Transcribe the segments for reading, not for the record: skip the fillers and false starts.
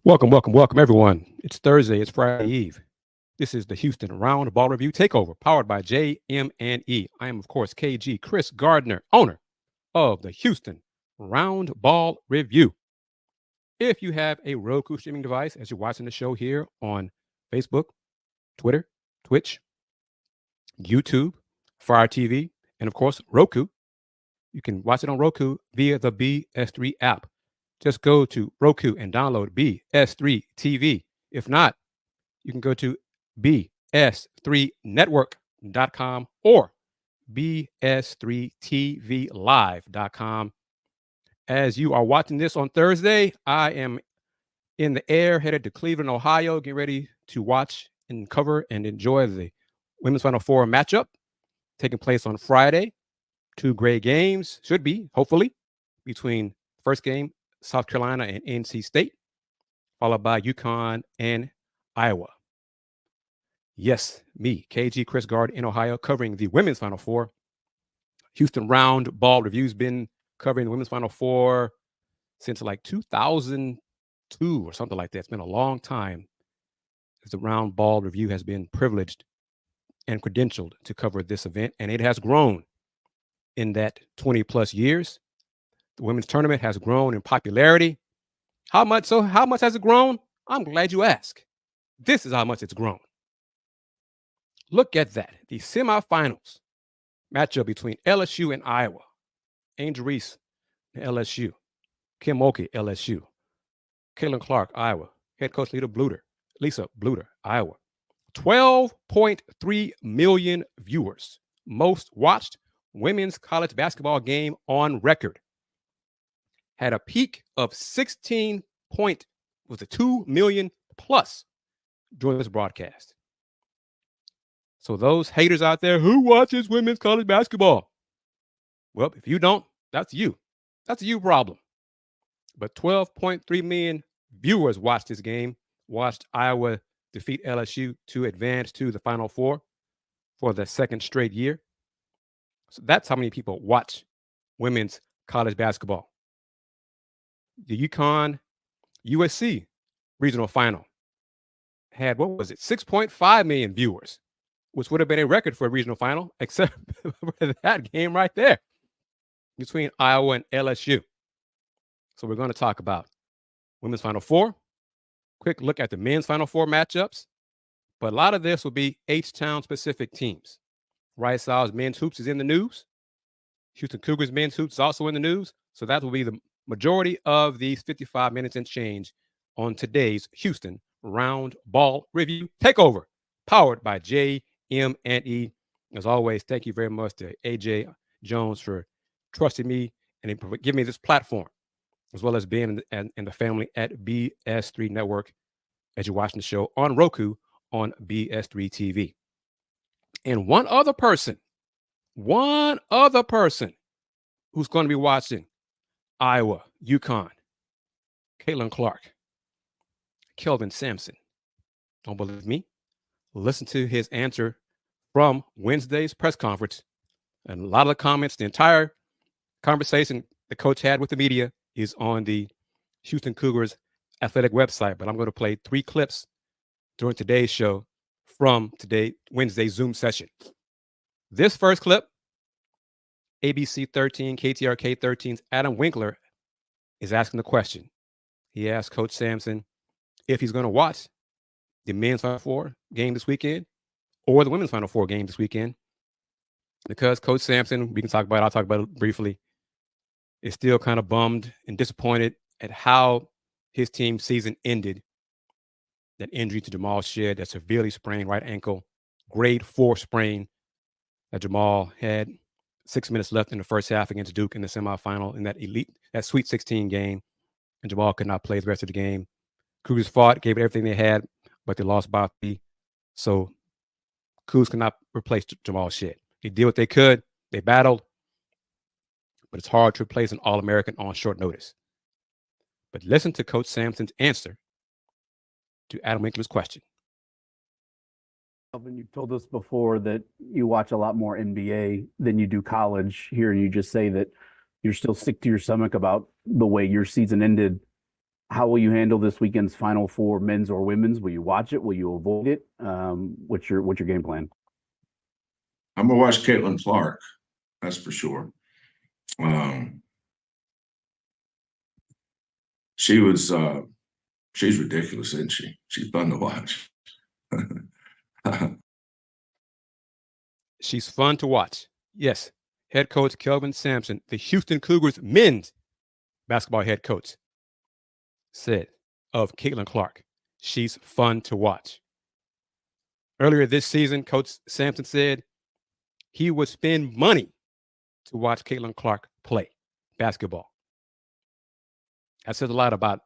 Welcome, everyone. It's Thursday. It's Friday Eve. This is the Houston Roundball Review Takeover, powered by JM&E. I am, of course, KG Chris Gardner, owner of the Houston Roundball Review. If you have a Roku streaming device, as you're watching the show here on Facebook, Twitter, Twitch, YouTube, Fire TV, and of course, Roku, you can watch it on Roku via the BS3 app. Just go to Roku and download BS3 TV. If not, you can go to BS3Network.com or BS3TVLive.com. As you are watching this on Thursday, I am in the air headed to Cleveland, Ohio, getting ready to watch and cover and enjoy the Women's Final Four matchup taking place on Friday. Two great games, should be, hopefully, between first game, South Carolina and NC State, followed by UConn and Iowa. Yes, me, KG Chris Gard in Ohio, covering the Women's Final Four. Houston Roundball Review's been covering the Women's Final Four since like 2002 or something like that. It's been a long time as the Roundball Review has been privileged and credentialed to cover this event, and it has grown in that 20 plus years. The women's tournament has grown in popularity. How much has it grown? I'm glad you asked. This is how much it's grown. Look at that. The semifinals matchup between LSU and Iowa. Angel Reese, LSU. Kim Mulkey, LSU. Caitlin Clark, Iowa. Head coach Lisa Bluter, Iowa. 12.3 million viewers. Most watched women's college basketball game on record. Had a peak of 16.2 million plus during this broadcast. So those haters out there, who watches women's college basketball? Well, if you don't, that's you. That's a you problem. But 12.3 million viewers watched this game, watched Iowa defeat LSU to advance to the Final Four for the second straight year. So that's how many people watch women's college basketball. The UConn USC regional final had, 6.5 million viewers, which would have been a record for a regional final, except for that game right there between Iowa and LSU. So we're going to talk about women's Final Four, quick look at the men's Final Four matchups, but a lot of this will be H-Town specific teams. Rice Owls men's hoops is in the news. Houston Cougars men's hoops is also in the news. So that will be the majority of these 55 minutes and change on today's Houston Roundball Review Takeover, powered by JM&E. As always, thank you very much to AJ Jones for trusting me and giving me this platform, as well as being in the family at BS3 Network as you're watching the show on Roku on BS3 TV. And one other person who's going to be watching Iowa, UConn, Caitlin Clark, Kelvin Sampson. Don't believe me? Listen to his answer from Wednesday's press conference. And a lot of the comments, the entire conversation the coach had with the media is on the Houston Cougars athletic website. But I'm going to play 3 clips during today's show from Wednesday's Zoom session. This first clip, ABC 13, KTRK 13's Adam Winkler is asking the question. He asked Coach Sampson if he's going to watch the men's Final Four game this weekend or the women's Final Four game this weekend, because Coach Sampson, we can talk about it, I'll talk about it briefly, is still kind of bummed and disappointed at how his team's season ended. That injury to Jamal Shead, that severely sprained right ankle, grade 4 sprain that Jamal had 6 minutes left in the first half against Duke in the semifinal in that Sweet 16 game, and Jamal could not play the rest of the game. Cougars fought, gave it everything they had, but they lost by 3. So Coogs could not replace Jamal Shead. They did what they could. They battled, but it's hard to replace an All-American on short notice. But listen to Coach Sampson's answer to Adam Winkler's question. Kelvin, you've told us before that you watch a lot more NBA than you do college here, and you just say that you're still sick to your stomach about the way your season ended. How will you handle this weekend's Final Four, men's or women's? Will you watch it? Will you avoid it? What's your game plan? I'm gonna watch Caitlin Clark. That's for sure. She's ridiculous, isn't she? She's fun to watch. She's fun to watch. Yes. Head coach Kelvin Sampson, the Houston Cougars men's basketball head coach, said of Caitlin Clark, she's fun to watch. Earlier this season, Coach Sampson said he would spend money to watch Caitlin Clark play basketball. That says a lot about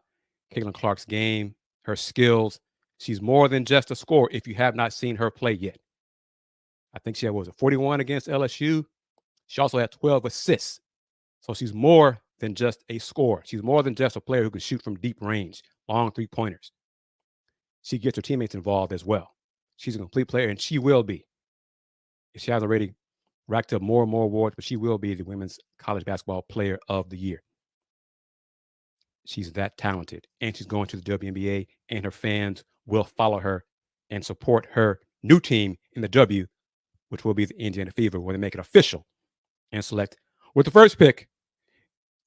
Caitlin Clark's game, her skills. She's more than just a scorer if you have not seen her play yet. I think she had, 41 against LSU. She also had 12 assists. So she's more than just a scorer. She's more than just a player who can shoot from deep range, long three-pointers. She gets her teammates involved as well. She's a complete player, and she will be. She has already racked up more and more awards, but she will be the Women's College Basketball Player of the Year. She's that talented, and she's going to the WNBA, and her fans will follow her and support her new team in the W, which will be the Indiana Fever, where they make it official and select with the first pick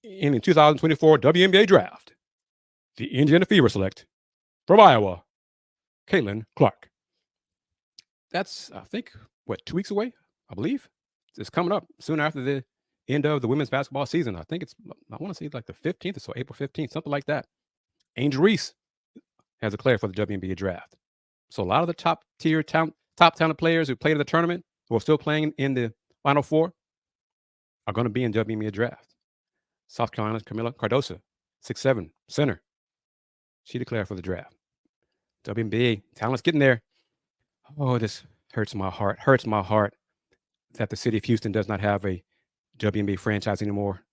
in the 2024 WNBA draft. The Indiana Fever select from Iowa, Caitlin Clark. That's, I think, 2 weeks away, I believe. It's coming up soon after the end of the women's basketball season. I think I want to say like the 15th or so, April 15th, something like that. Angel Reese has declared for the WNBA draft. So a lot of the top talent players who played in the tournament, who are still playing in the Final Four, are going to be in WNBA draft. South Carolina's Camila Cardoso, 6'7", center. She declared for the draft. WNBA talent's getting there. Oh, this hurts my heart that the city of Houston does not have a WNBA franchise anymore.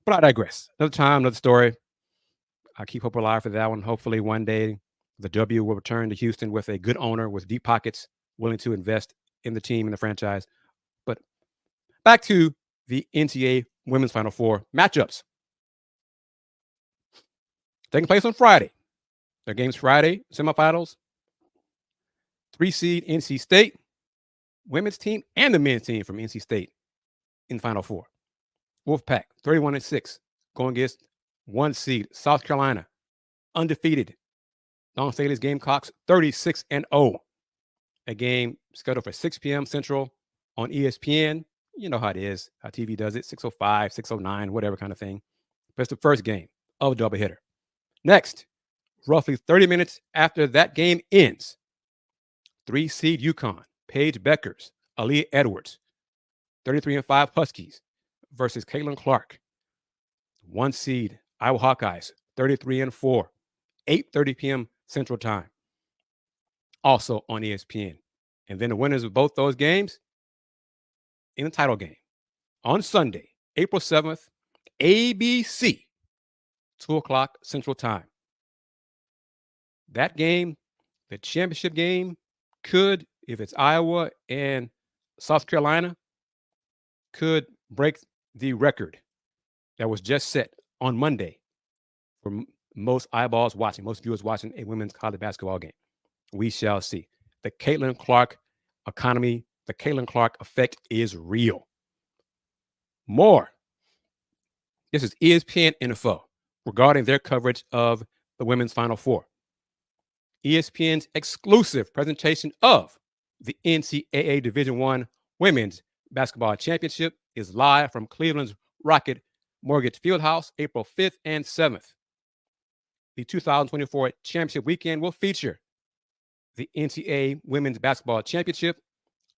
But I digress. Another time, another story. I keep hope alive for that one. Hopefully one day the W will return to Houston with a good owner with deep pockets, willing to invest in the team and the franchise. But back to the NCAA Women's Final Four matchups. Taking place on Friday. Their games Friday, semifinals. 3-seed NC State, women's team, and the men's team from NC State in Final Four. Wolfpack, 31-6, going against 1-seed South Carolina, undefeated. Dawn Staley's Gamecocks, 36-0. A game scheduled for 6 p.m. Central on ESPN. You know how it is, how TV does it, 6:05, 6:09, whatever kind of thing. But it's the first game of a doubleheader. Next, roughly 30 minutes after that game ends, 3-seed UConn, Paige Beckers, Aaliyah Edwards, 33-5 Huskies versus Caitlin Clark. 1-seed Iowa Hawkeyes, 33-4, 8:30 p.m. Central Time. Also on ESPN. And then the winners of both those games in the title game on Sunday, April 7th, ABC, 2 o'clock Central Time. That game, the championship game, could, if it's Iowa and South Carolina, could break the record that was just set on Monday for most eyeballs watching, most viewers watching a women's college basketball game. We shall see. The Caitlin Clark economy, the Caitlin Clark effect is real. More. This is ESPN info regarding their coverage of the women's Final Four. ESPN's exclusive presentation of the NCAA Division I Women's Basketball Championship is live from Cleveland's Rocket Mortgage Fieldhouse, April 5th and 7th. The 2024 championship weekend will feature the NCAA Women's Basketball Championship,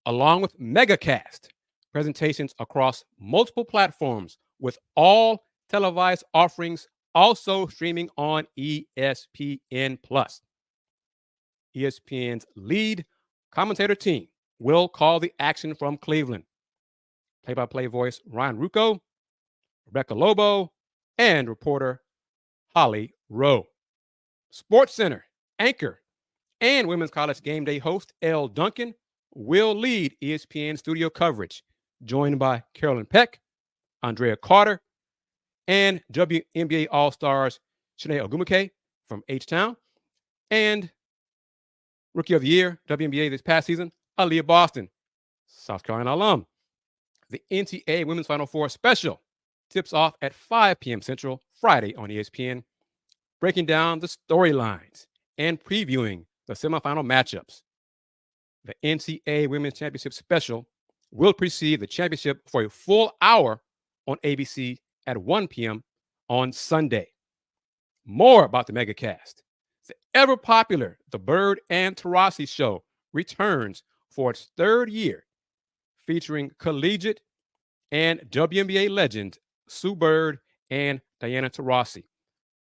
along with MegaCast presentations across multiple platforms, with all televised offerings also streaming on ESPN+. ESPN's lead commentator team will call the action from Cleveland. Play-by-play voice Ryan Rucco, Rebecca Lobo, and reporter Holly Rowe. Sports Center anchor and Women's College Game Day host Elle Duncan will lead ESPN studio coverage, joined by Carolyn Peck, Andrea Carter, and WNBA All-Stars Shanae Ogumike, from H-Town. And Rookie of the Year, WNBA this past season, Aaliyah Boston, South Carolina alum. The NCAA Women's Final Four special tips off at 5 p.m. Central Friday on ESPN, breaking down the storylines and previewing the semifinal matchups. The NCAA Women's Championship special will precede the championship for a full hour on ABC at 1 p.m. on Sunday. More about the megacast. The ever-popular The Bird and Taurasi Show returns for its third year, featuring collegiate and WNBA legends Sue Bird and Diana Taurasi.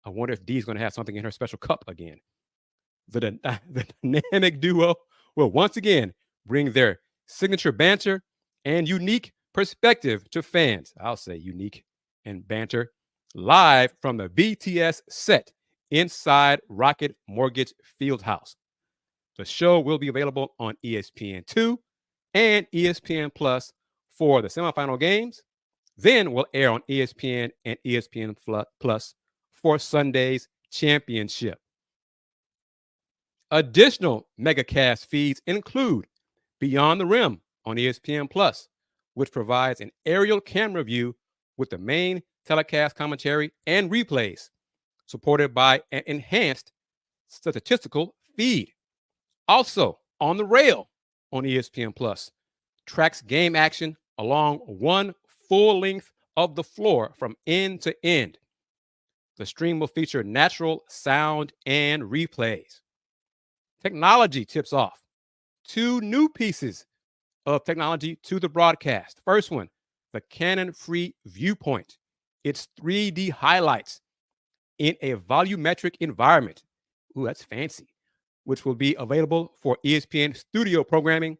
I wonder if Dee's going to have something in her special cup again. The dynamic duo will once again bring their signature banter and unique perspective to fans. I'll say unique and banter, live from the BTS set inside Rocket Mortgage Fieldhouse. The show will be available on ESPN2 and ESPN Plus for the semifinal games, then will air on ESPN and ESPN Plus for Sunday's championship. Additional megacast feeds include Beyond the Rim on ESPN Plus, which provides an aerial camera view with the main telecast commentary and replays, supported by an enhanced statistical feed. Also, On the Rail on ESPN Plus tracks game action along one full length of the floor from end to end. The stream will feature natural sound and replays. Technology tips off. 2 new pieces of technology to the broadcast. First one, the Canon Free Viewpoint. It's 3D highlights in a volumetric environment. Ooh, that's fancy. Which will be available for ESPN studio programming,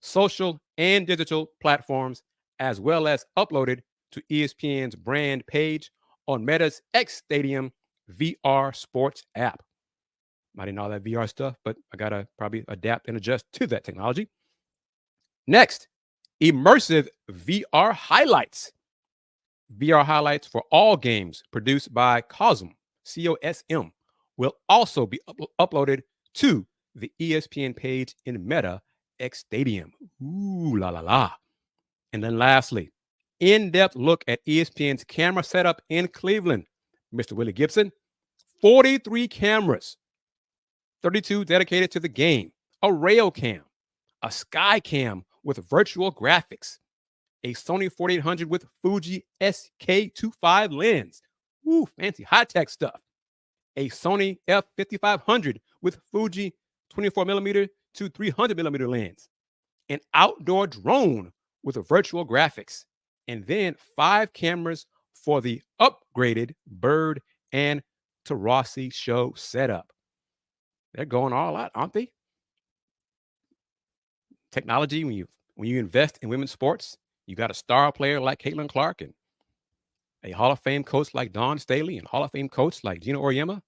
social and digital platforms, as well as uploaded to ESPN's brand page on Meta's X Stadium VR Sports app. I didn't know all that VR stuff, but I got to probably adapt and adjust to that technology. Next, immersive VR highlights. VR highlights for all games produced by COSM, COSM, will also be uploaded to the ESPN page in Meta X Stadium. Ooh, la, la, la. And then lastly, in-depth look at ESPN's camera setup in Cleveland. Mr. Willie Gibson, 43 cameras, 32 dedicated to the game, a rail cam, a sky cam with virtual graphics, a Sony 4800 with Fuji SK25 lens. Ooh, fancy high-tech stuff. A Sony F5500 with Fuji 24mm to 300mm lens. An outdoor drone with a virtual graphics. And then 5 cameras for the upgraded Bird and Taurasi Show setup. They're going all out, aren't they? Technology, when you invest in women's sports, you got a star player like Caitlin Clark and a Hall of Fame coach like Dawn Staley and Hall of Fame coach like Gina Auriemma.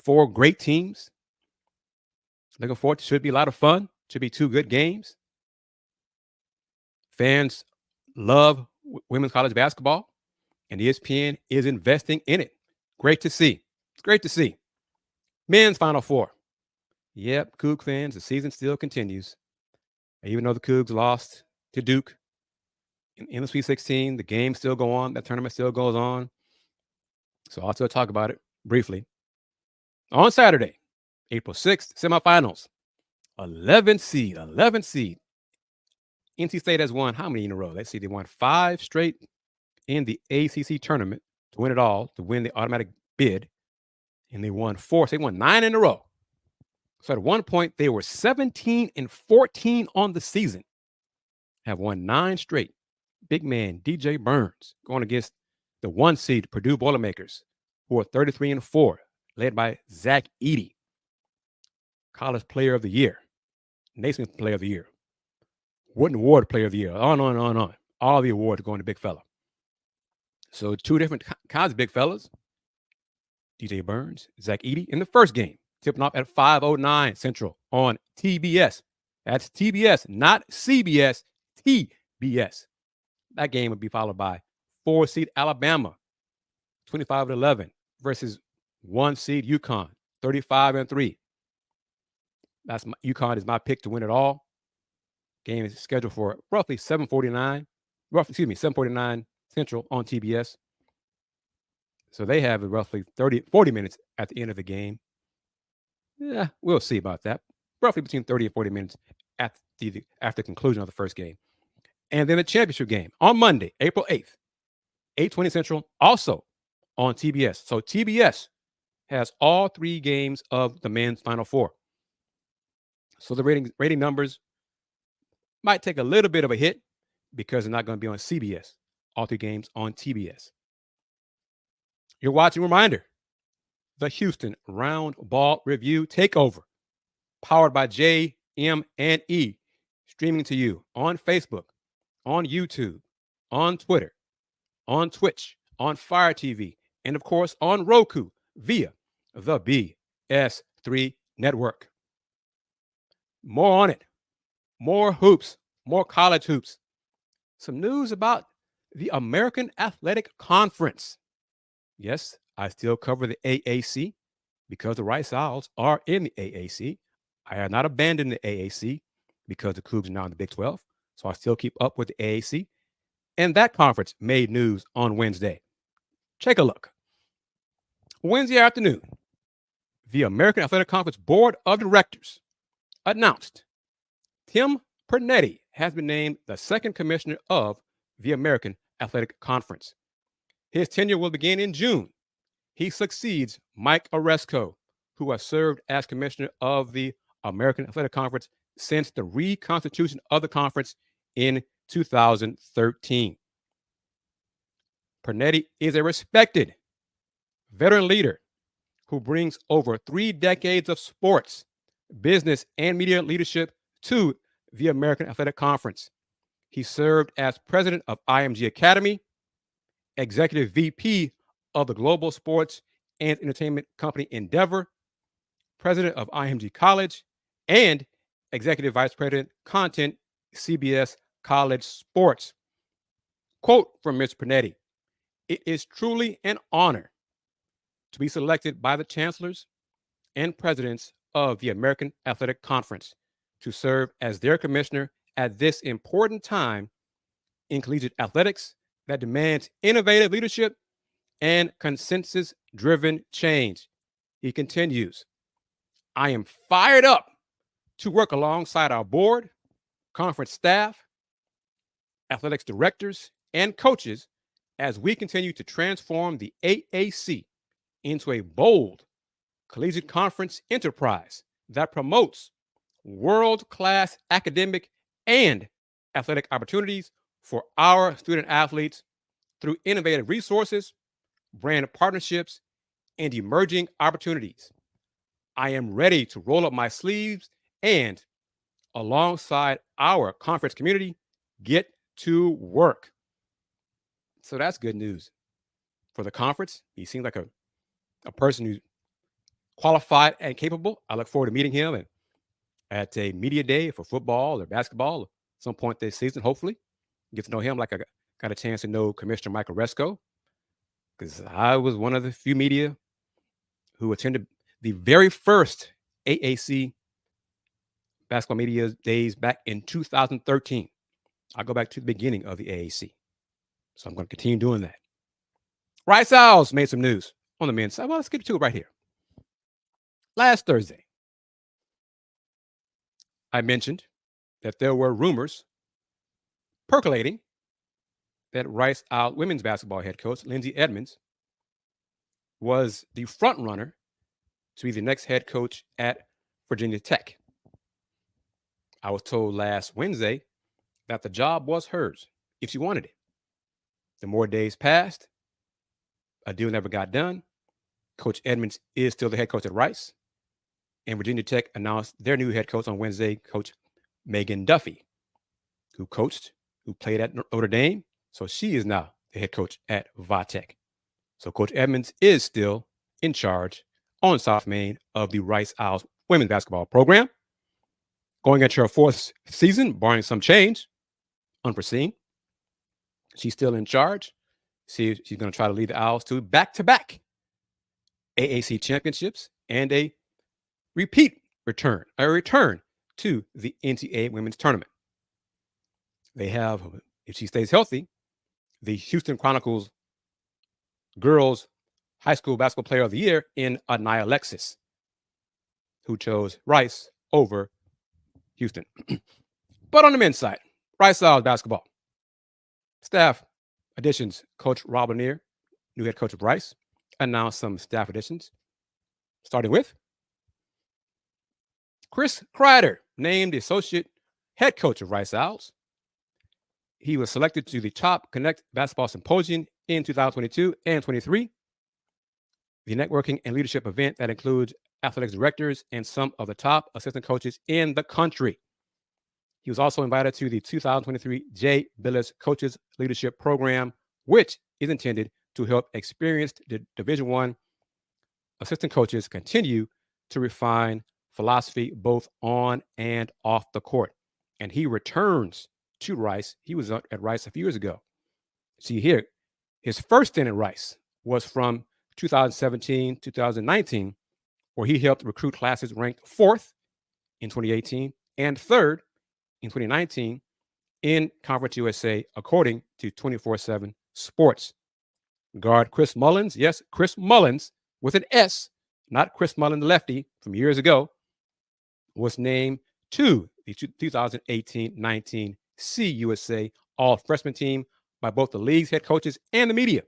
4 great teams. Looking forward to, should be a lot of fun. Should be 2 good games. Fans love women's college basketball, and ESPN is investing in it. Great to see. It's great to see. Men's Final Four. Yep, Coug fans, the season still continues. Even though the Cougs lost to Duke in the Sweet 16, the games still go on. That tournament still goes on. So I'll still talk about it briefly. On Saturday, April 6th, semifinals. 11 seed. NC State has won how many in a row? Let's see. They won 5 straight in the AAC tournament to win it all, to win the automatic bid. And they won 4. So they won 9 in a row. So at one point, they were 17-14 on the season. Have won 9 straight. Big man, DJ Burns, going against the 1 seed Purdue Boilermakers, who are 33-4, led by Zach Edey. College Player of the Year. Naismith Player of the Year. Wooden Award Player of the Year. On. All the awards going to big fella. So 2 different kinds of big fellas. DJ Burns, Zach Edey in the first game. Tipping off at 5:09 Central on TBS. That's TBS, not CBS, TBS. That game would be followed by 4 seed Alabama, 25-11, versus 1 seed UConn, 35-3. UConn is my pick to win it all. Game is scheduled for roughly 7:49 Central on TBS. So they have roughly 40 minutes at the end of the game. Yeah, we'll see about that. Roughly between 30 and 40 minutes after conclusion of the first game. And then the championship game on Monday, April 8th, 8:20 Central, also on TBS. So TBS has all 3 games of the men's Final Four. So the rating numbers might take a little bit of a hit because they're not going to be on CBS. All 3 games on TBS. You're watching, reminder, the Houston Roundball Review Takeover, powered by JM&E, streaming to you on Facebook, on YouTube, on Twitter, on Twitch, on Fire TV, and of course on Roku via the BS3 Network. More on it. More hoops, more college hoops. Some news about the American Athletic Conference. Yes, I still cover the AAC because the Rice Owls are in the AAC. I have not abandoned the AAC because the Coogs are now in the Big 12. So I still keep up with the AAC. And that conference made news on Wednesday. Take a look. Wednesday afternoon, the American Athletic Conference Board of Directors announced Tim Pernetti has been named the second commissioner of the American Athletic Conference. His tenure will begin in June. He succeeds Mike Oresco, who has served as commissioner of the American Athletic Conference since the reconstitution of the conference in 2013. Pernetti is a respected veteran leader who brings over 3 decades of sports, business, and media leadership to the American Athletic Conference. He served as president of IMG Academy, executive VP of the global sports and entertainment company Endeavor, president of IMG College, and executive vice president, content, CBS College Sports. Quote from Mr. Pernetti: "It is truly an honor to be selected by the chancellors and presidents of the American Athletic Conference to serve as their commissioner at this important time in collegiate athletics that demands innovative leadership and consensus-driven change." He continues, "I am fired up to work alongside our board, conference staff, athletics directors, and coaches as we continue to transform the AAC into a bold collegiate conference enterprise that promotes world-class academic and athletic opportunities for our student athletes through innovative resources, brand partnerships, and emerging opportunities. I am ready to roll up my sleeves and, alongside our conference community, get to work." So that's good news for the conference. He seems like a person who's qualified and capable. I look forward to meeting him at a media day for football or basketball at some point this season, hopefully. Get to know him like I got a chance to know Commissioner Michael Resco, because I was one of the few media who attended the very first AAC basketball media days back in 2013. I'll go back to the beginning of the AAC. So I'm going to continue doing that. Rice Owls made some news on the men's side. Well, let's get to it right here. Last Thursday, I mentioned that there were rumors percolating that Rice Owl women's basketball head coach Lindsay Edmonds was the front runner to be the next head coach at Virginia Tech. I was told last Wednesday that the job was hers if she wanted it. The more days passed, a deal never got done. Coach Edmonds is still the head coach at Rice, and Virginia Tech announced their new head coach on Wednesday, Coach Megan Duffy, who played at Notre Dame. So she is now the head coach at Va-Tech. So Coach Edmonds is still in charge on South Main of the Rice Owls women's basketball program. Going into her 4th season, barring some change, unforeseen. She's still in charge. She's going to try to lead the Owls to back-to-back AAC championships, and a return to the NCAA women's tournament. They have, if she stays healthy, the Houston Chronicles Girls High School Basketball Player of the Year in Anaya Alexis, who chose Rice over Houston. But on the men's side, Rice Owls basketball. Staff additions. Coach Rob Lanier, new head coach of Rice, announced some staff additions, starting with Chris Kreider, named the associate head coach of Rice Owls. He was selected to the Top Connect Basketball Symposium in 2022 and 23, the networking and leadership event that includes athletics directors and some of the top assistant coaches in the country. He was also invited to the 2023 Jay Billis Coaches Leadership Program, which is intended to help experienced Division I assistant coaches continue to refine philosophy both on and off the court. And he returns to Rice. He was at Rice a few years ago. See here, his first stint at Rice was from 2017, 2019, where he helped recruit classes ranked 4th in 2018 and 3rd in 2019 in Conference USA, according to 24/7 Sports. Guard Chris Mullins, yes, Chris Mullins with an S, not Chris Mullins, the lefty from years ago, was named to the 2018-19 CUSA All-Freshman team by both the league's head coaches and the media.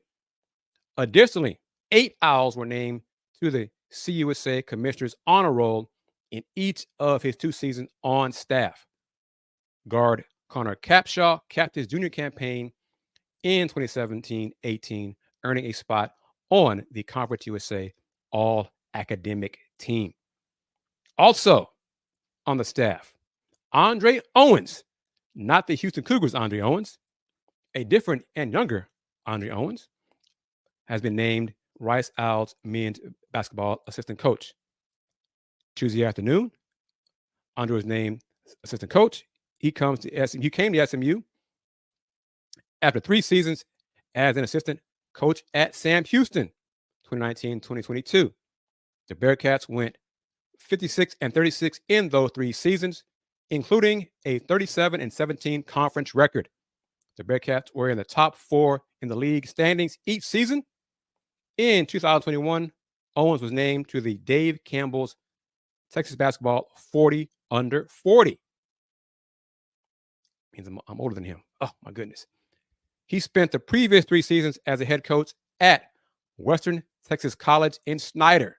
Additionally, 8 Owls were named to the CUSA Commissioner's honor roll in each of his 2 seasons on staff. Guard Connor Capshaw capped his junior campaign in 2017-18, earning a spot on the Conference USA All-Academic team. Also on the staff, Andre Owens, not the Houston Cougars Andre Owens, a different and younger Andre Owens, has been named Rice Owls men's basketball assistant coach. Tuesday afternoon, Andre was named assistant coach. He came to SMU after 3 seasons as an assistant coach at Sam Houston, 2019-2022. The Bearcats went 56-36 in those 3 seasons, including a 37-17 conference record. The Bearcats were in the top 4 in the league standings each season. In 2021, Owens was named to the Dave Campbell's Texas Basketball 40 Under 40. Means I'm older than him. Oh, my goodness. He spent the previous 3 seasons as a head coach at Western Texas College in Snyder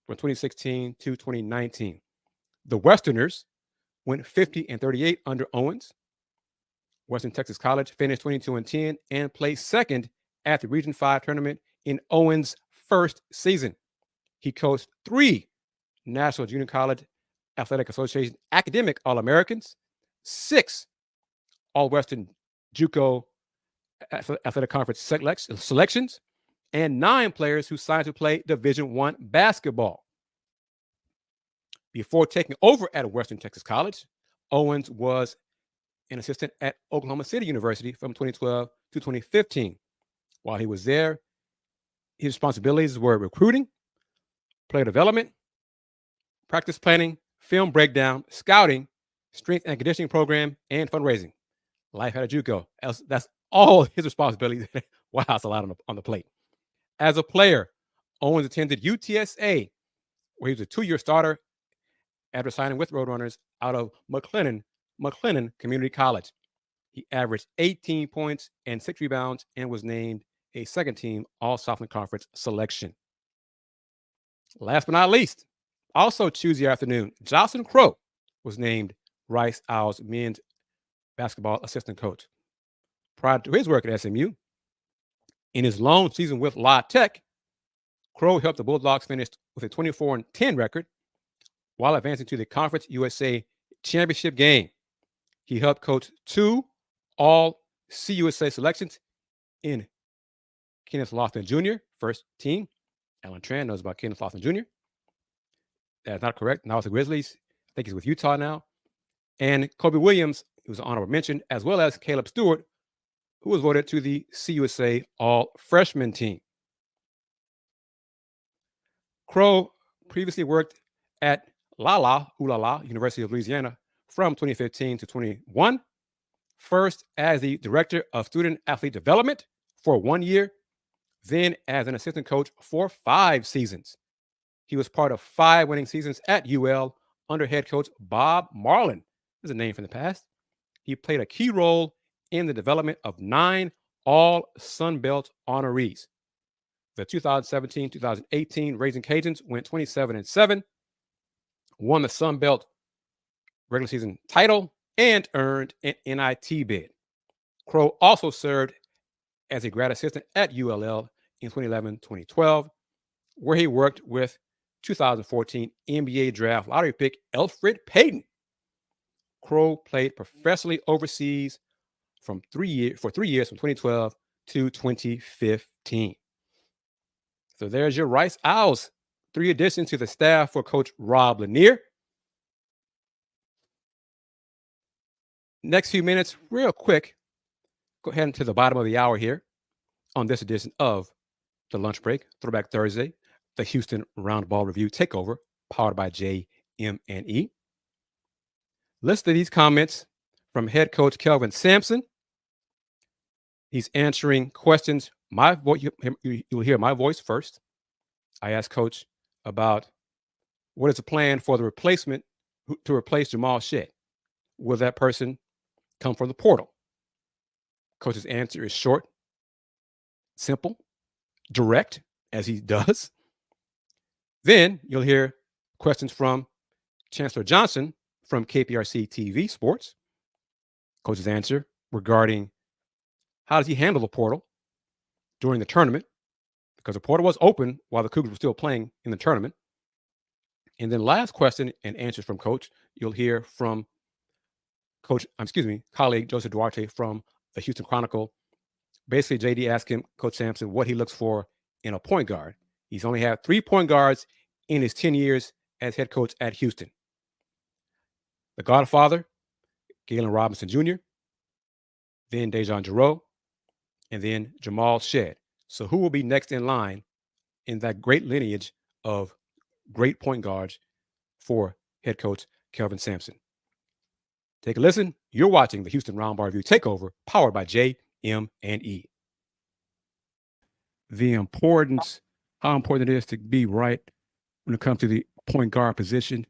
from 2016 to 2019. The Westerners went 50-38 under Owens. Western Texas College finished 22-10 and placed second at the Region 5 tournament in Owens' first season. He coached 3 National Junior College Athletic Association academic All-Americans, 6 All-Western JUCO Athletic Conference selections, and 9 players who signed to play Division I basketball. Before taking over at Western Texas College, Owens was an assistant at Oklahoma City University from 2012 to 2015. While he was there, his responsibilities were recruiting, player development, practice planning, film breakdown, scouting, strength and conditioning program, and fundraising. Life at a JUCO. That's all his responsibilities. Wow, that's a lot on the plate. As a player, Owens attended UTSA, where he was a 2-year starter after signing with Roadrunners out of McLennan Community College. He averaged 18 points and 6 rebounds and was named a second-team All-Southland Conference selection. Last but not least, also Tuesday afternoon, Jocelyn Crow was named Rice Owls men's basketball assistant coach. Prior to his work at SMU, in his long season with La Tech, Crow helped the Bulldogs finish with a 24-10 record while advancing to the Conference USA Championship game. He helped coach 2 All-CUSA selections in Kenneth Lofton Jr., first team. Alan Tran knows about Kenneth Lofton Jr. That's not correct. Now it's the Grizzlies. I think he's with Utah now. And Kobe Williams, who was an honorable mention, as well as Caleb Stewart, who was voted to the CUSA All-Freshman team. Crow previously worked at Ulala, University of Louisiana from 2015 to 21, first as the Director of Student Athlete Development for 1 year, then as an assistant coach for 5 seasons. He was part of 5 winning seasons at UL under head coach Bob Marlin. There's a name from the past. He played a key role in the development of 9 all Sun Belt honorees. The 2017-2018 Raising Cajuns went 27-7, won the Sun Belt regular season title, and earned an NIT bid. Crow also served as a grad assistant at ULL in 2011-2012, where he worked with 2014 NBA draft lottery pick Elfrid Payton. Crow played professionally overseas for 3 years from 2012 to 2015. So there's your Rice Owls. 3 additions to the staff for Coach Rob Lanier. Next few minutes, real quick, go ahead into the bottom of the hour here on this edition of the Lunch Break, Throwback Thursday, the Houston Roundball Review Takeover, powered by JM&E. Listen to these comments from head coach Kelvin Sampson. He's answering questions. My voice, you'll hear my voice first. I asked Coach about what is the plan for the replacement to replace Jamal Shead. Will that person come from the portal? Coach's answer is short, simple, direct, as he does. Then you'll hear questions from Chancellor Johnson from KPRC TV Sports. Coach's answer regarding how does he handle the portal during the tournament, because the portal was open while the Cougars were still playing in the tournament. And then last question and answers from Coach, you'll hear from colleague Joseph Duarte from the Houston Chronicle. Basically, JD asked him, Coach Sampson, what he looks for in a point guard. He's only had 3 point guards in his 10 years as head coach at Houston. The Godfather, Galen Robinson Jr., then Dejan Jarreau, and then Jamal Shead. So who will be next in line in that great lineage of great point guards for head coach Kelvin Sampson? Take a listen. You're watching the Houston Roundball Review Takeover, powered by JM&E. The importance, how important it is to be right when it comes to the point guard position.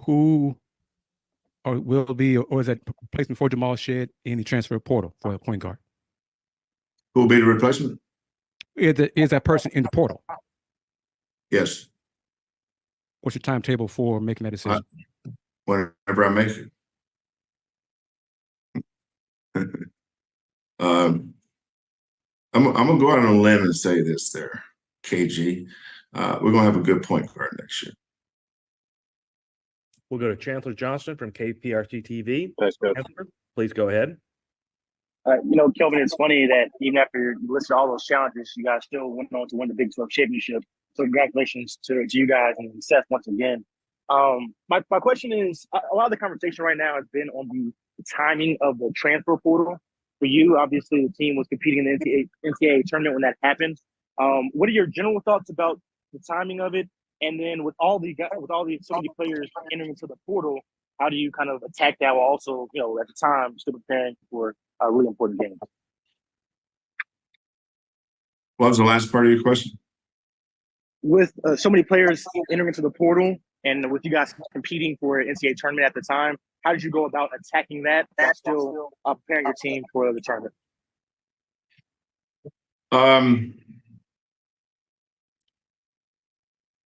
Who will be, or is that replacement for Jamal Shead in the transfer portal for the point guard? Who will be the replacement? Is that person in the portal? Yes. What's your timetable for making that decision? Whenever I make it. I'm gonna go out on a limb and say this there, KG. We're gonna have a good point guard next year. We'll go to Chancellor Johnson from KPRC TV. Thanks, Coach. Chancellor, please go ahead. Kelvin, it's funny that even after you listed all those challenges, you guys still went on to win the Big 12 championship. So congratulations to you guys and Seth once again. My question is, a lot of the conversation right now has been on the timing of the transfer portal. For you, obviously, the team was competing in the NCAA tournament when that happened. What are your general thoughts about the timing of it? And then with so many players entering into the portal, how do you kind of attack that while also, at the time, still preparing for a really important game? What was the last part of your question? With so many players entering into the portal and with you guys competing for an NCAA tournament at the time, how did you go about attacking that while still preparing your team for the tournament?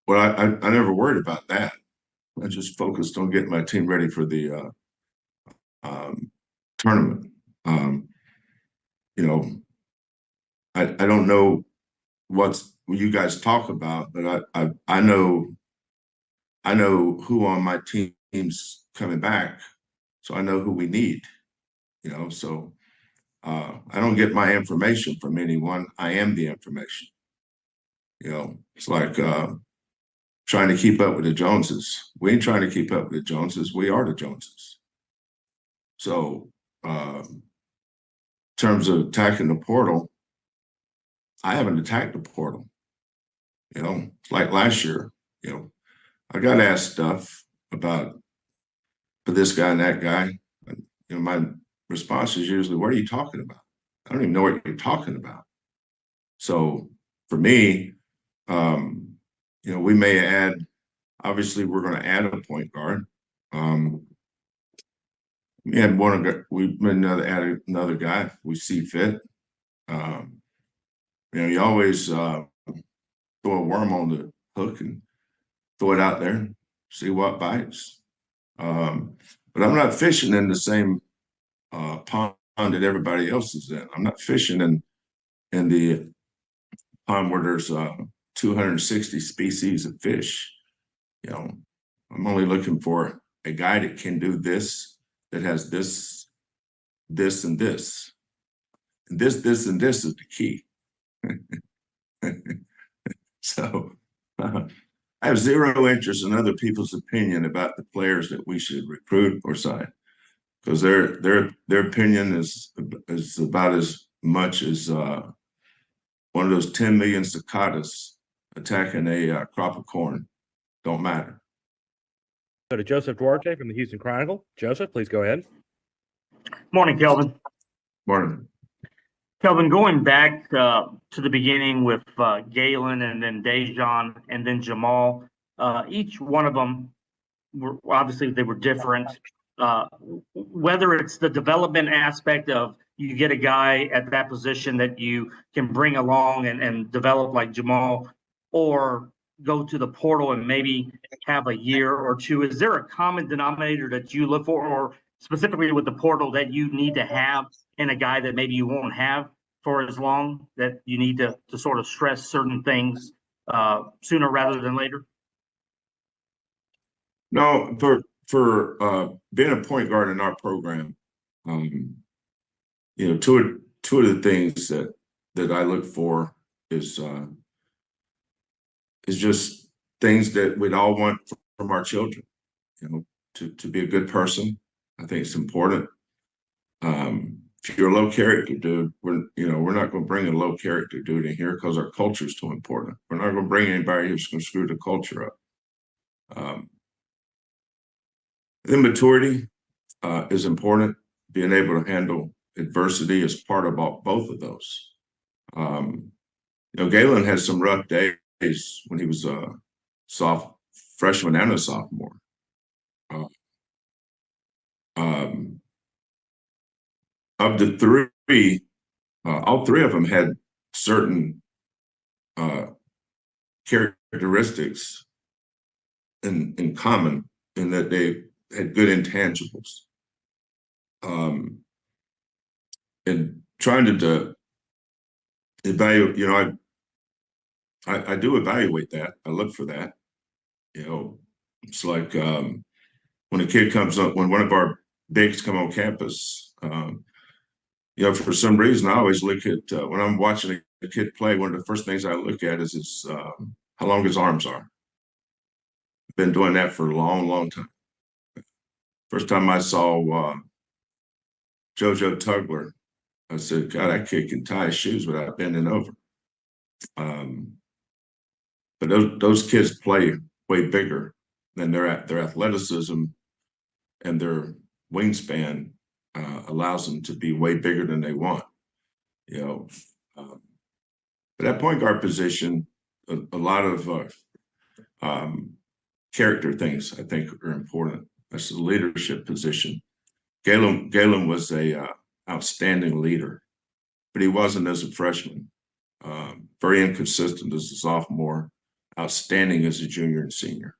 Well, I never worried about that. I just focused on getting my team ready for the tournament. I don't know what you guys talk about, but I know who on my team's coming back, so I know who we need. So I don't get my information from anyone. I am the information. It's like trying to keep up with the Joneses. We ain't trying to keep up with the Joneses. We are the Joneses. So in terms of attacking the portal, I haven't attacked the portal. You know, like last year, you know, I got asked stuff about for this guy and that guy. And, you know, my response is usually, what are you talking about? I don't even know what you're talking about. So for me, you know, we may add, obviously we're going to add a point guard. We had we added another guy if we see fit. You know, you always throw a worm on the hook and throw it out there, see what bites. But I'm not fishing in the same pond that everybody else is in. I'm not fishing in the pond where there's 260 species of fish. You know, I'm only looking for a guy that can do this, that has this, this, and this. And this, and this is the key. So I have zero interest in other people's opinion about the players that we should recruit or sign, because their opinion is about as much as one of those 10 million cicadas attacking a crop of corn. Don't matter. Go to Joseph Duarte from the Houston Chronicle. Joseph, please go ahead. Morning, Kelvin. Morning. Kelvin, going back to the beginning with Galen and then Dejan and then Jamal, each one of them were obviously they were different. Whether it's the development aspect of you get a guy at that position that you can bring along and develop like Jamal, or go to the portal and maybe have a year or two, is there a common denominator that you look for, or specifically with the portal that you need to have in a guy that maybe you won't have for as long, that you need to sort of stress certain things sooner rather than later? No, for being a point guard in our program, you know, two of the things that I look for is just things that we'd all want from our children. You know, to be a good person. I think it's important. If you're a low character dude, we're not going to bring a low character dude in here because our culture is too important. We're not going to bring anybody who's going to screw the culture up. Immaturity is important. Being able to handle adversity is part of both of those. You know, Galen had some rough days when he was a freshman and a sophomore. Of the three, all three of them had certain characteristics in common, in that they had good intangibles. And trying to evaluate, you know, I do evaluate that. I look for that. You know, it's like when a kid comes up, when one of our bigs come on campus, you know, for some reason, I always look at, when I'm watching a kid play, one of the first things I look at is his, how long his arms are. I've been doing that for a long, long time. First time I saw JoJo Tugler, I said, God, that kid can tie his shoes without bending over. But those kids play way bigger than their athleticism, and their wingspan allows them to be way bigger than they want. You know, but that point guard position, a lot of character things I think are important. That's the leadership position. Galen was a outstanding leader, but he wasn't as a freshman. Very inconsistent as a sophomore, outstanding as a junior and senior.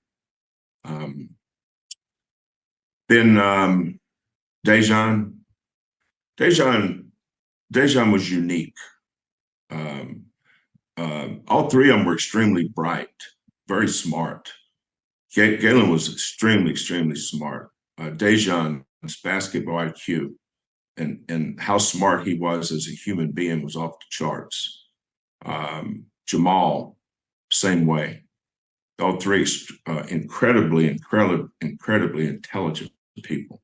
Then Dejan was unique. All three of them were extremely bright, very smart. Galen was extremely, extremely smart. Dejan's basketball IQ and how smart he was as a human being was off the charts. Jamal, same way. All three incredibly intelligent people.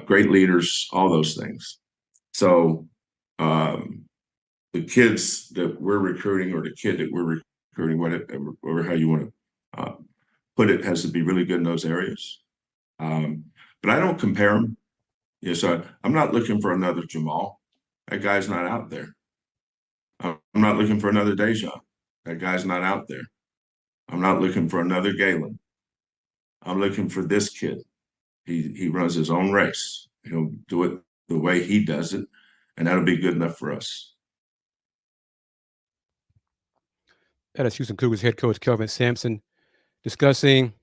Great leaders, all those things. So the kids that we're recruiting, or the kid that we're recruiting, whatever how you want to put it, has to be really good in those areas. But I don't compare them. Yeah, so I'm not looking for another Jamal. That guy's not out there. I'm not looking for another Dejan. That guy's not out there. I'm not looking for another Galen. I'm looking for this kid. He runs his own race. He'll do it the way he does it, and that'll be good enough for us. That is Houston Cougars head coach Kelvin Sampson discussing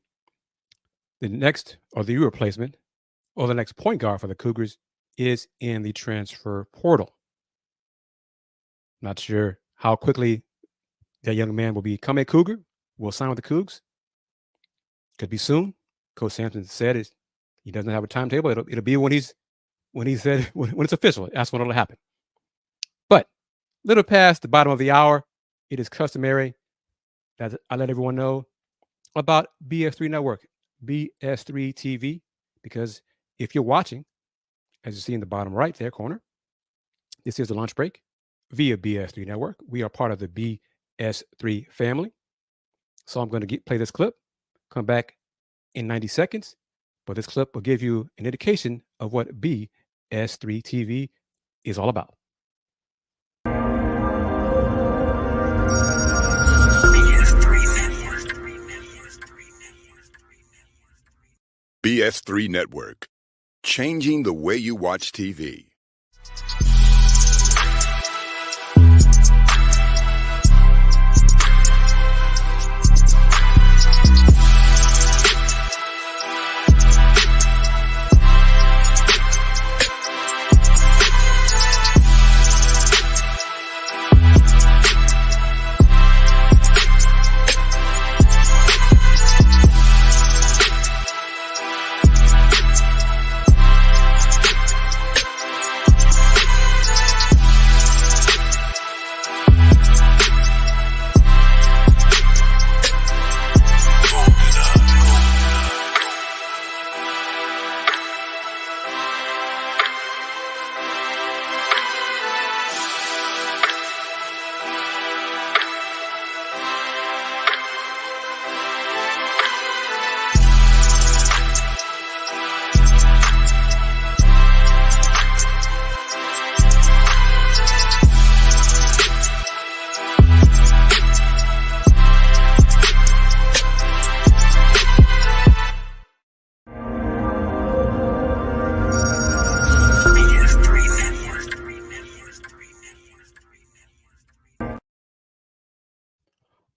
the next, or the replacement, or the next point guard for the Cougars is in the transfer portal. Not sure how quickly that young man will become a Cougar, will sign with the Cougs. Could be soon. Coach Sampson said he doesn't have a timetable. It'll be when he said when it's official. That's when it'll happen. But little past the bottom of the hour, it is customary that I let everyone know about BS3 Network, BS3 TV, because if you're watching, as you see in the bottom right there corner, this is the lunch break via BS3 Network. We are part of the BS3 family. So I'm going to play this clip, come back in 90 seconds, but this clip will give you an indication of what BS3 TV is all about. BS3 Network, changing the way you watch TV.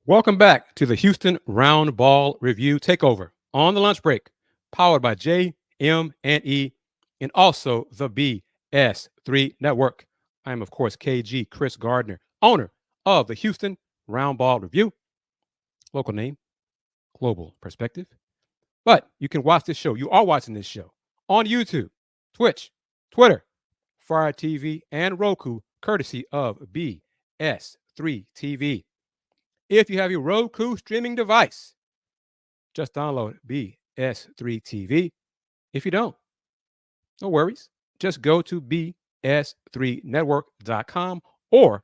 Welcome back to the Houston Roundball Review Takeover on the lunch break, powered by JM&E and also the BS3 Network. I am, of course, KG Chris Gardner, owner of the Houston Roundball Review. Local name, global perspective. But you can watch this show. You are watching this show on YouTube, Twitch, Twitter, Fire TV, and Roku, courtesy of BS3 TV. If you have your Roku streaming device, just download BS3 TV. If you don't, no worries. Just go to bs3network.com or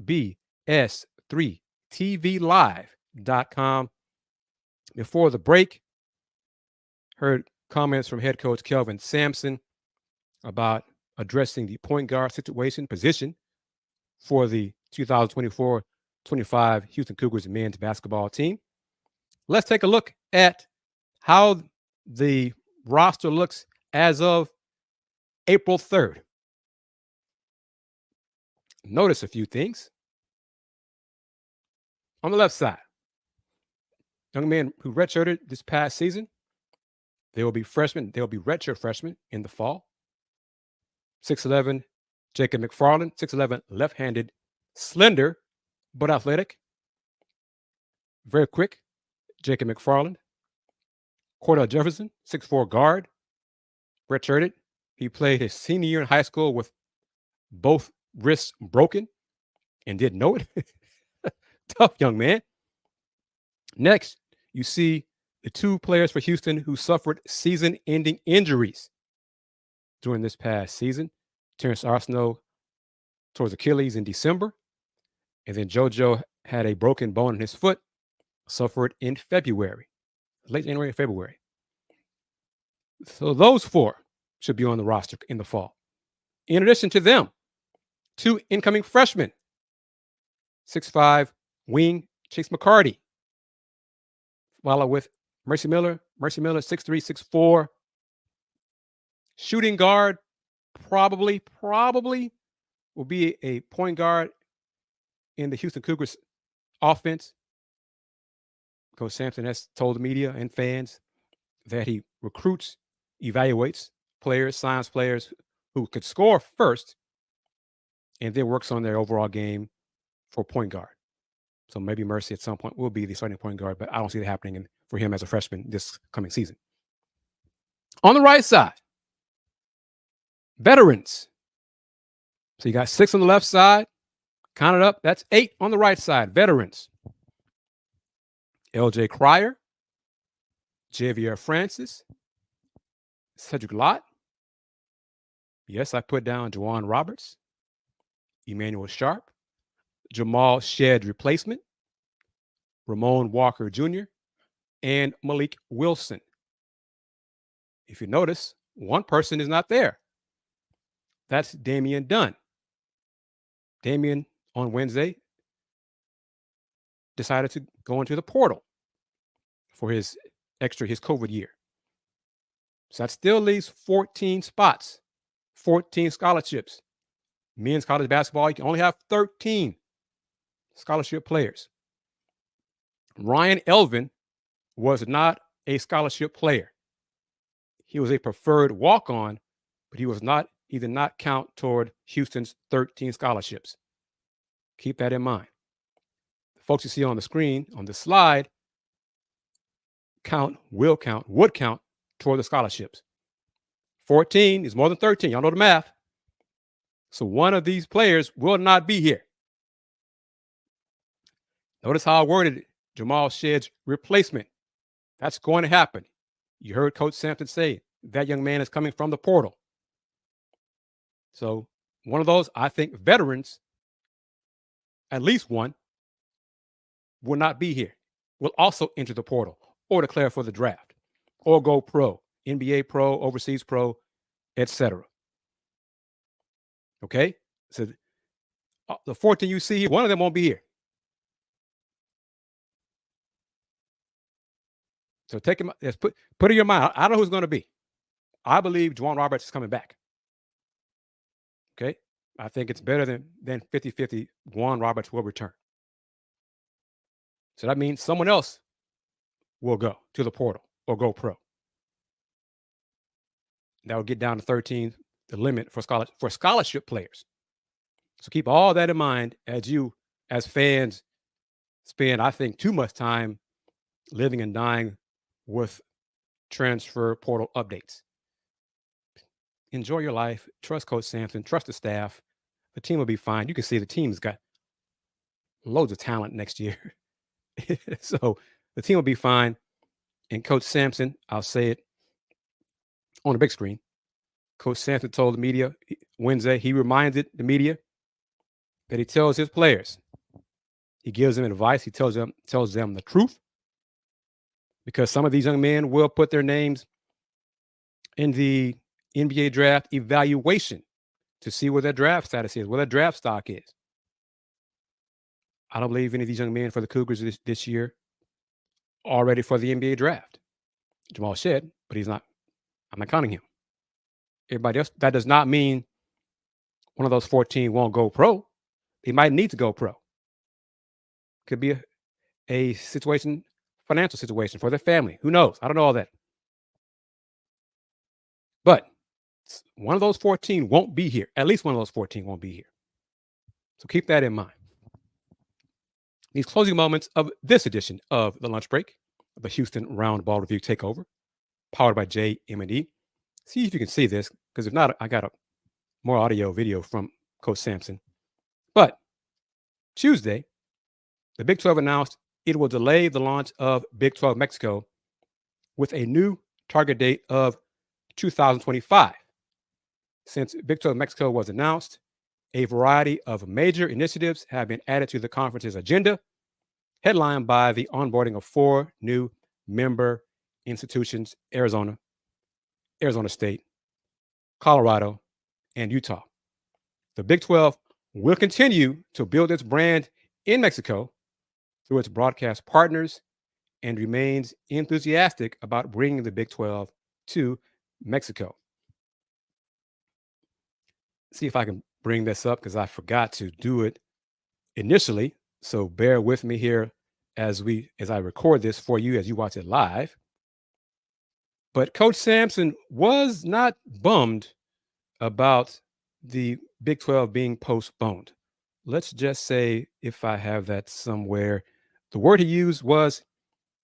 bs3tvlive.com. Before the break, heard comments from head coach Kelvin Sampson about addressing the point guard position for the 2024-25 Houston Cougars men's basketball team. Let's take a look at how the roster looks as of April 3rd. Notice a few things. On the left side, young men who redshirted this past season, they will be freshmen. They'll be redshirt freshmen in the fall. 6'11", Jacob McFarland, 6'11", left-handed, slender, but athletic. Very quick, Jacob McFarland. Cordell Jefferson, 6'4" guard, redshirted. He played his senior year in high school with both wrists broken and didn't know it. Tough young man. Next, you see the two players for Houston who suffered season-ending injuries during this past season. Terrence Arsenault towards Achilles in December. And then JoJo had a broken bone in his foot, suffered in February, late January, February. So those 4 should be on the roster in the fall. In addition to them, 2 incoming freshmen, 6'5" wing Chase McCarty, followed with Mercy Miller, 6'3", 6'4". Shooting guard, probably will be a point guard in the Houston Cougars offense. Coach Sampson has told the media and fans that he recruits, evaluates players, signs players who could score first, and then works on their overall game for point guard. So maybe Mercy at some point will be the starting point guard, but I don't see it happening for him as a freshman this coming season. On the right side, veterans. So you got 6 on the left side. Count it up. That's 8 on the right side. Veterans. LJ Cryer, Javier Francis, Cedric Lott. Yes, I put down Juwan Roberts, Emmanuel Sharp, Jamal Shead replacement, Ramon Walker Jr., and Malik Wilson. If you notice, one person is not there. That's Damian Dunn. Damian on Wednesday decided to go into the portal for his COVID year. So that still leaves 14 spots, 14 scholarships. Men's college basketball, you can only have 13 scholarship players. Ryan Elvin was not a scholarship player. He was a preferred walk-on, but he did not count toward Houston's 13 scholarships. Keep that in mind. The folks you see on the screen, on the slide, would count toward the scholarships. 14 is more than 13. Y'all know the math. So one of these players will not be here. Notice how I worded it. Jamal Shead's replacement. That's going to happen. You heard Coach Sampson say that young man is coming from the portal. So one of those, I think, veterans, at least one, will not be here. Will also enter the portal or declare for the draft or go pro, NBA pro, overseas pro, etc. Okay? So the 14 you see here, one of them won't be here. So take him, put it in your mind. I don't know who's going to be. I believe Juwan Roberts is coming back. Okay? I think it's better than 50-50. Juwan Roberts will return. So that means someone else will go to the portal or go pro. That will get down to 13, the limit for scholarship players. So keep all that in mind as you, as fans, spend, I think, too much time living and dying with transfer portal updates. Enjoy your life. Trust Coach Sampson. Trust the staff. The team will be fine. You can see the team's got loads of talent next year. So the team will be fine. And Coach Sampson, I'll say it on the big screen. Coach Sampson told the media Wednesday, he reminded the media that he tells his players, he gives them advice, he tells them the truth. Because some of these young men will put their names in the NBA draft evaluation to see where their draft status is, where their draft stock is. I don't believe any of these young men for the Cougars this year are ready for the NBA draft. Jamal Shead, but he's not. I'm not counting him. Everybody else, that does not mean one of those 14 won't go pro. They might need to go pro. Could be a situation, financial situation for their family. Who knows? I don't know all that. But one of those 14 won't be here. At least one of those 14 won't be here. So keep that in mind. These closing moments of this edition of The Lunch Break, the Houston Roundball Review Takeover, powered by JM&E. See if you can see this, because if not, I got more audio video from Coach Sampson. But Tuesday, the Big 12 announced it will delay the launch of Big 12 Mexico with a new target date of 2025. Since Big 12 Mexico was announced, a variety of major initiatives have been added to the conference's agenda, headlined by the onboarding of 4 new member institutions: Arizona State, Colorado, and Utah. The Big 12 will continue to build its brand in Mexico through its broadcast partners and remains enthusiastic about bringing the Big 12 to Mexico. See if I can bring this up because I forgot to do it initially. So bear with me here as I record this for you as you watch it live. But Coach Sampson was not bummed about the Big 12 being postponed. Let's just say, if I have that somewhere, the word he used was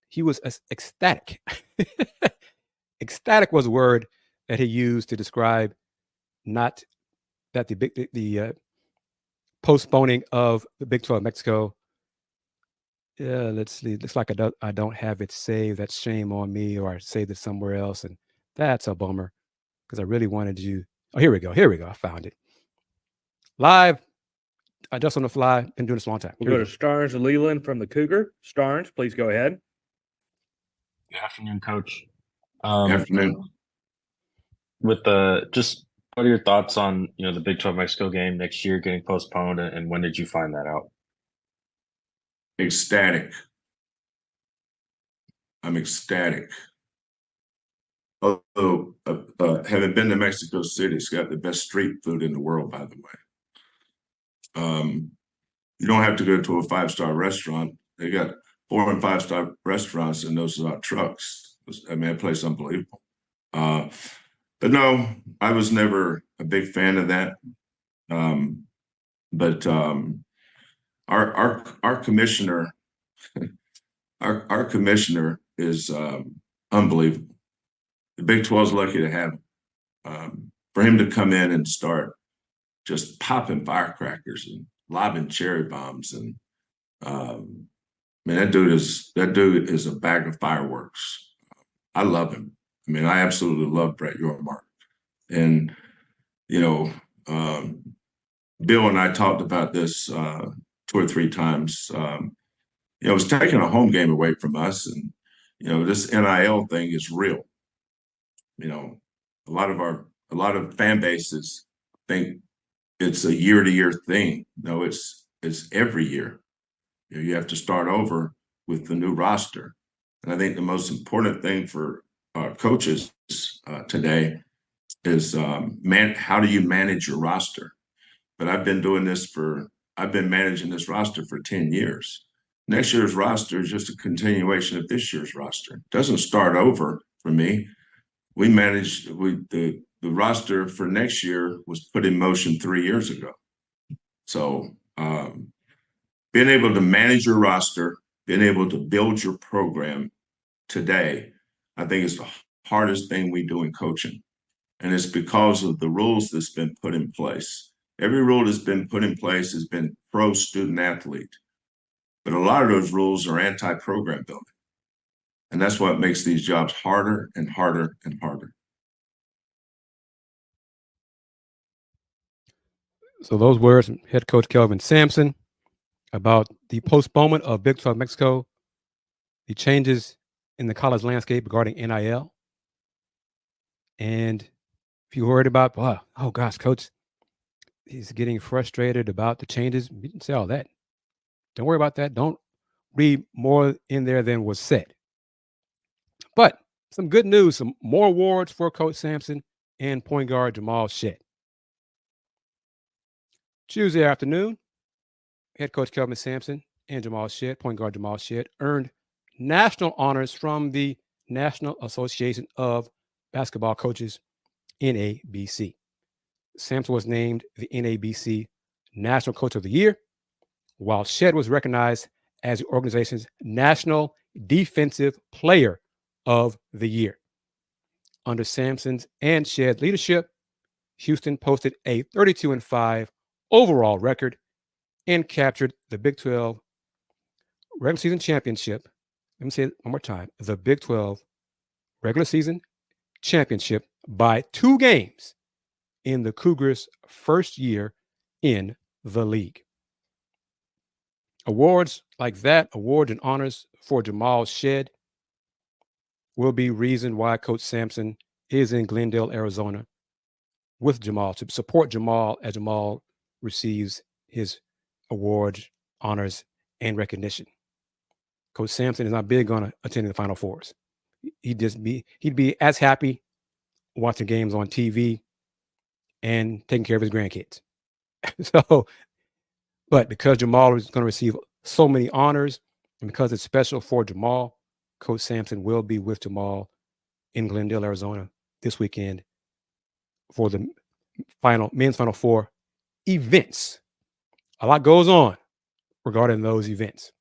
he was ecstatic. Ecstatic was a word that he used to describe not that the postponing of the Big 12 Mexico. Yeah, let's see. Looks like I don't have it saved. That's shame on me, or I saved it somewhere else, and that's a bummer because I really wanted you. Oh, here we go. I found it. Live, just on the fly. Been doing this a long time. We'll go to Starnes and Leland from the Cougar. Starnes, please go ahead. Good afternoon, Coach. Afternoon. With just what are your thoughts on the Big 12 Mexico game next year getting postponed, and when did you find that out? Ecstatic. I'm ecstatic. Although, having been to Mexico City, it's got the best street food in the world, by the way. You don't have to go to a 5-star restaurant. They got 4- and 5-star restaurants, and those are trucks. I mean, that place is unbelievable. But no, I was never a big fan of that. But our commissioner, our commissioner is unbelievable. The Big 12 is lucky to have him. For him to come in and start just popping firecrackers and lobbing cherry bombs, and man, that dude is a bag of fireworks. I love him. I mean, I absolutely love Brett Yormark. And Bill and I talked about this 2 or 3 times. It was taking a home game away from us, and this NIL thing is real. A lot of fan bases think it's a year-to-year thing. No, it's every year. You have to start over with the new roster. And I think the most important thing for coaches today is how do you manage your roster? But I've been managing this roster for 10 years. Next year's roster is just a continuation of this year's roster. It doesn't start over for me. We managed the roster for next year was put in motion 3 years ago. So being able to manage your roster, being able to build your program today, I think is the hardest thing we do in coaching. And it's because of the rules that's been put in place. Every rule that's been put in place has been pro-student athlete. But a lot of those rules are anti-program building. And that's what makes these jobs harder and harder and harder. So those words from head coach Kelvin Sampson about the postponement of Big 12 Mexico, the changes in the college landscape regarding NIL. And if you're worried about, oh gosh, coach, he's getting frustrated about the changes, you didn't say all that. Don't worry about that. Don't read more in there than was said. But some good news, some more awards for Coach Sampson and point guard Jamal Shead. Tuesday afternoon, head coach Kelvin Sampson and Jamal Shead, point guard Jamal Shead, earned national honors from the National Association of Basketball Coaches, NABC. Sampson was named the NABC National Coach of the Year, while Shead was recognized as the organization's National Defensive Player of the Year. Under Sampson's and Shead's leadership, Houston posted a 32-5 overall record and captured the Big 12 regular season championship. Let me say it one more time. The Big 12 regular season championship by 2 games in the Cougars' first year in the league. Awards like that, awards and honors for Jamal Shead, will be reason why Coach Sampson is in Glendale, Arizona with Jamal to support Jamal as Jamal receives his awards, honors, and recognition. Coach Sampson is not big on attending the Final Fours. He'd be as happy watching games on TV and taking care of his grandkids. But because Jamal is going to receive so many honors, and because it's special for Jamal, Coach Sampson will be with Jamal in Glendale, Arizona this weekend for the men's Final Four events. A lot goes on regarding those events.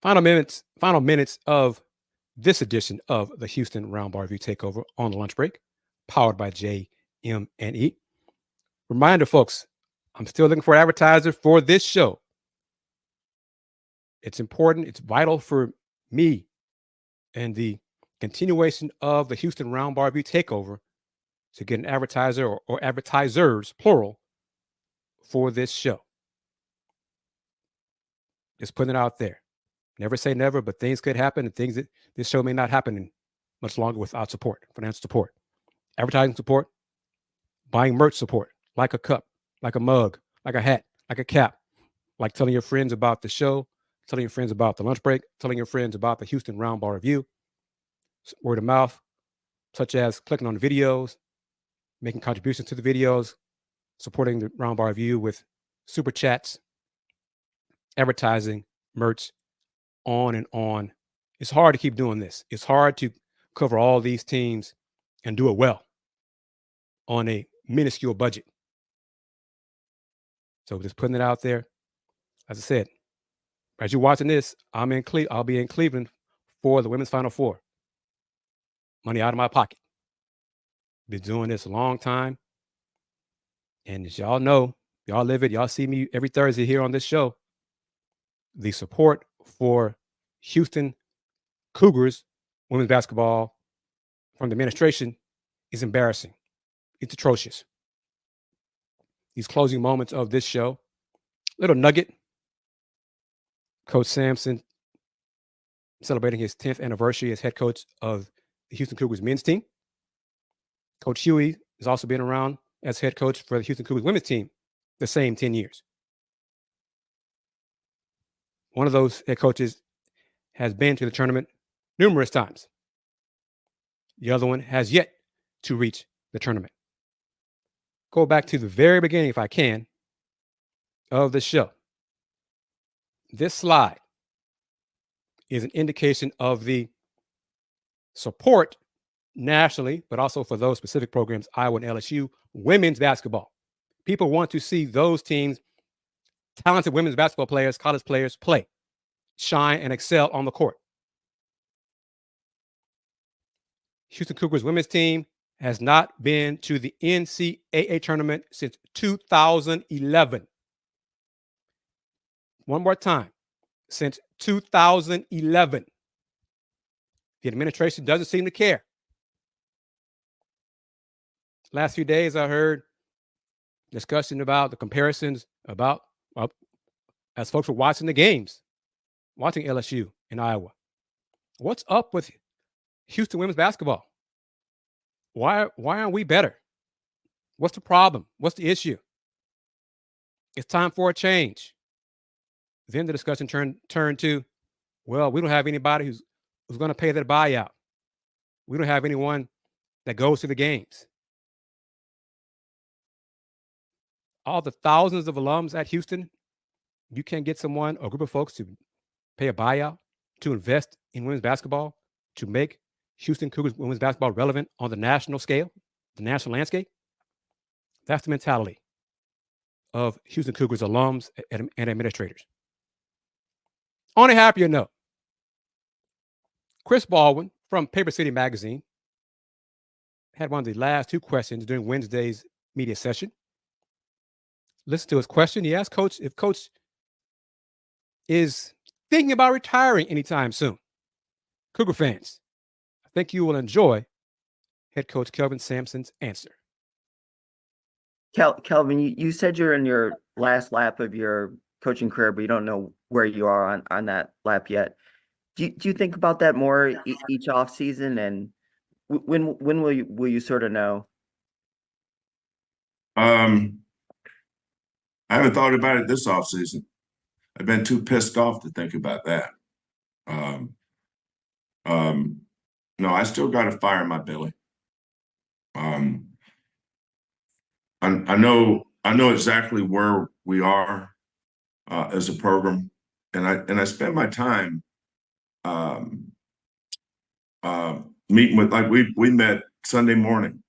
Final minutes of this edition of the Houston Roundball Review Takeover on the lunch break, powered by JM&E. Reminder, folks, I'm still looking for an advertiser for this show. It's important. It's vital for me and the continuation of the Houston Roundball Review Takeover to get an advertiser or advertisers, plural, for this show. Just putting it out there. Never say never, but things could happen, and things that this show may not happen much longer without support, financial support, advertising support, buying merch support, like a cup, like a mug, like a hat, like a cap, like telling your friends about the show, telling your friends about the lunch break, telling your friends about the Houston Roundball Review, word of mouth, such as clicking on the videos, making contributions to the videos, supporting the Roundball Review with super chats, advertising, merch, on and on. It's hard to keep doing this. It's hard to cover all these teams and do it well on a minuscule budget. So just putting it out there. As I said, as you're watching this, I'll be in Cleveland for the women's Final Four. Money out of my pocket. Been doing this a long time. And as y'all know, y'all live it, y'all see me every Thursday here on this show. The support for Houston Cougars women's basketball from the administration is embarrassing. It's atrocious. These closing moments of this show, little nugget. Coach Sampson celebrating his 10th anniversary as head coach of the Houston Cougars men's team. Coach Huey has also been around as head coach for the Houston Cougars women's team the same 10 years. One of those head coaches has been to the tournament numerous times. The other one has yet to reach the tournament. Go back to the very beginning, if I can, of the show. This slide is an indication of the support nationally, but also for those specific programs, Iowa and LSU, women's basketball. People want to see those teams, talented women's basketball players, college players play, shine, and excel on the court. Houston Cougars women's team has not been to the NCAA tournament since 2011. One more time, since 2011. The administration doesn't seem to care. Last few days, I heard discussion about the comparisons about, as folks were watching the games, watching LSU in Iowa. What's up with Houston women's basketball? Why aren't we better? What's the problem? What's the issue? It's time for a change. Then the discussion turned to, well, we don't have anybody who's going to pay that buyout. We don't have anyone that goes to the games. All the thousands of alums at Houston, you can't get someone, a group of folks to pay a buyout, to invest in women's basketball, to make Houston Cougars women's basketball relevant on the national scale, the national landscape. That's the mentality of Houston Cougars alums and administrators. On a happier note, Chris Baldwin from Paper City Magazine had one of the last two questions during Wednesday's media session. Listen to his question. He asked Coach if Coach is thinking about retiring anytime soon. Cougar fans, I think you will enjoy head coach Kelvin Sampson's answer. Kelvin, you said you're in your last lap of your coaching career, but you don't know where you are on that lap yet. Do you think about that more each off season, and when will you sort of know? I haven't thought about it this offseason. I've been too pissed off to think about that. No, I still got a fire in my belly. I know exactly where we are as a program, and I spend my time meeting with, like, we met Sunday morning.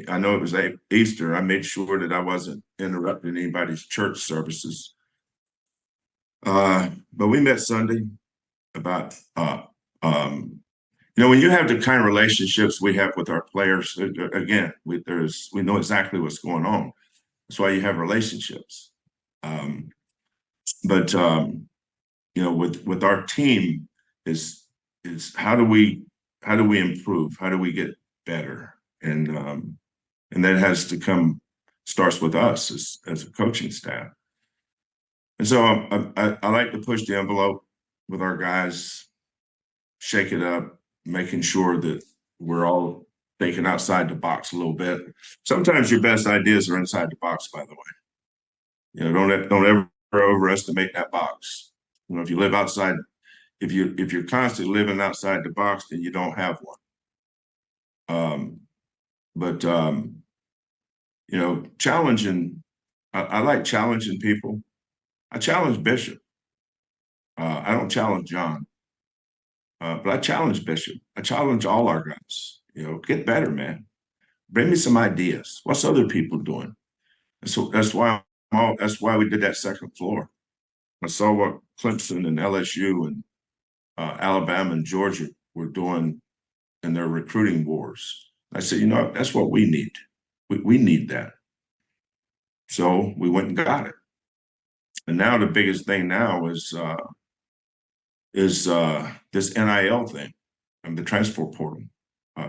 I know it was Easter. I made sure that I wasn't interrupting anybody's church services. But we met Sunday about when you have the kind of relationships we have with our players, again, we know exactly what's going on. That's why you have relationships. But with our team is how do we improve? How do we get better? And that starts with us as a coaching staff. And so I like to push the envelope with our guys, shake it up, making sure that we're all thinking outside the box a little bit. Sometimes your best ideas are inside the box, by the way. Don't ever overestimate that box. If you live outside, if you're constantly living outside the box, then you don't have one. Challenging. I like challenging people. I challenge Bishop. I don't challenge John. But I challenge Bishop. I challenge all our guys. Get better, man. Bring me some ideas. What's other people doing? And so that's why we did that second floor. I saw what Clemson and LSU and Alabama and Georgia were doing in their recruiting wars. I said, that's what we need. We need that. So we went and got it. And now the biggest thing now is this NIL thing and the transfer portal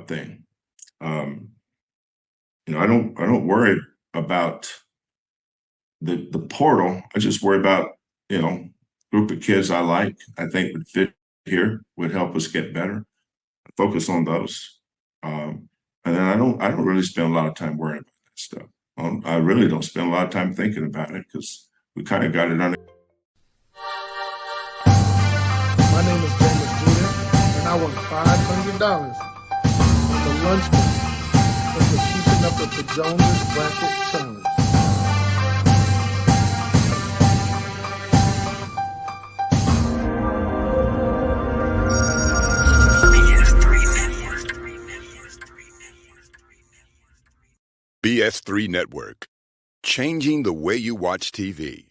thing. I don't worry about the portal. I just worry about group of kids I think would fit here, would help us get better. I focus on those, and then I don't really spend a lot of time worrying about that stuff. I really don't spend a lot of time thinking about it because we kind of got it under. My name is JM&E, and I won $500 on the lunch money for keeping up with the Jonas Bracket Challenge. BS3 Network, changing the way you watch TV.